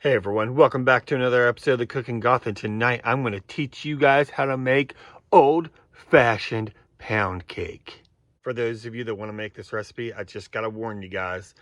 Hey everyone, welcome back to another episode of the Cooking Goth, and tonight I'm going to teach you guys how to make old-fashioned pound cake. For those of you that want to make this recipe, I just got to warn you guys.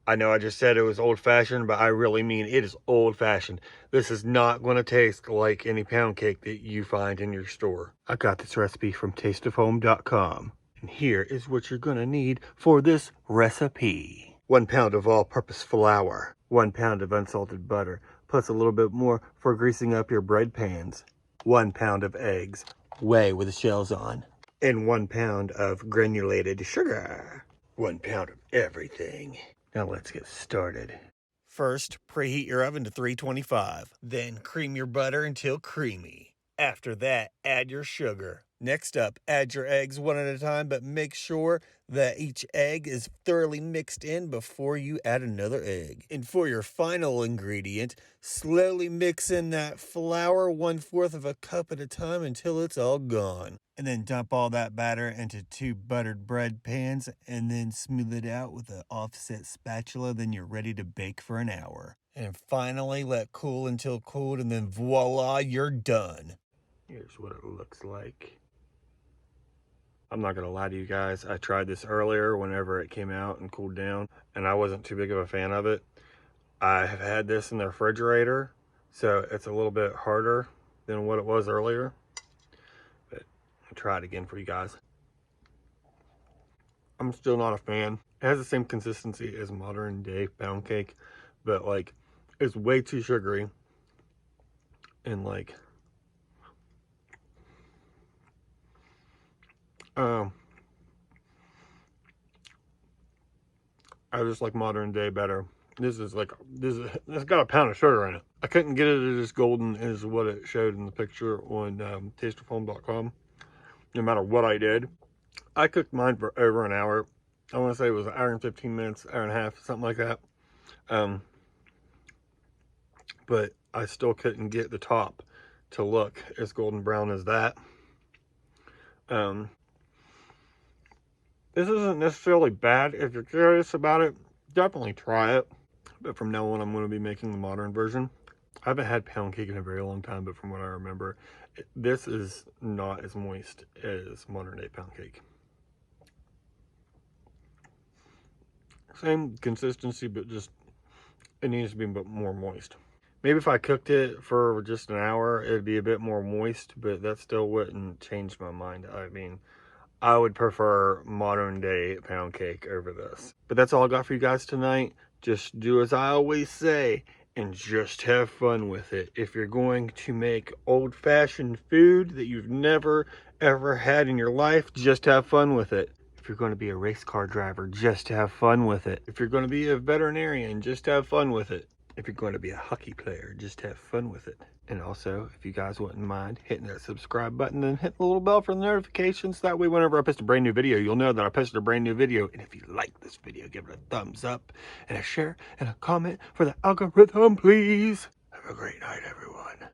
I know I just said it was old-fashioned, but I really mean it is old-fashioned. This is not going to taste like any pound cake that you find in your store. I got this recipe from tasteofhome.com, and here is what you're going to need for this recipe. 1 pound of all-purpose flour, 1 pound of unsalted butter, plus a little bit more for greasing up your bread pans, 1 pound of eggs, whey with the shells on, and 1 pound of granulated sugar. 1 pound of everything. Now let's get started. First, preheat your oven to 325. Then cream your butter until creamy. After that, add your sugar. Next up, add your eggs one at a time, but make sure that each egg is thoroughly mixed in before you add another egg. And for your final ingredient, slowly mix in that flour 1/4 of a cup at a time until it's all gone. And then dump all that batter into 2 buttered bread pans and then smooth it out with an offset spatula. Then you're ready to bake for an hour. And finally, let cool until cooled, and then voila, you're done. Here's what it looks like. I'm not going to lie to you guys. I tried this earlier whenever it came out and cooled down, and I wasn't too big of a fan of it. I have had this in the refrigerator, so it's a little bit harder than what it was earlier. But I'll try it again for you guys. I'm still not a fan. It has the same consistency as modern day pound cake, but like it's way too sugary. And like I just like modern day better. It's got a pound of sugar in it. I couldn't get it as golden as what it showed in the picture on tasteofhome.com. No matter what I did, I cooked mine for over an hour. I want to say it was an hour and 15 minutes, hour and a half, something like that. But I still couldn't get the top to look as golden brown as that. This isn't necessarily bad. If you're curious about it, definitely try it. But from now on, I'm going to be making the modern version. I haven't had pound cake in a very long time, but from what I remember, this is not as moist as modern day pound cake. Same consistency, but just it needs to be a bit more moist. Maybe if I cooked it for just an hour, it'd be a bit more moist, but that still wouldn't change my mind. I mean, I would prefer modern day pound cake over this. But that's all I got for you guys tonight. Just do as I always say and just have fun with it. If you're going to make old-fashioned food that you've never ever had in your life, just have fun with it. If you're going to be a race car driver, just have fun with it. If you're going to be a veterinarian, just have fun with it. If you're going to be a hockey player, just have fun with it. And also, if you guys wouldn't mind hitting that subscribe button and hitting the little bell for the notifications, that way whenever I post a brand new video, you'll know that I posted a brand new video. And if you like this video, give it a thumbs up and a share and a comment for the algorithm, please. Have a great night, everyone.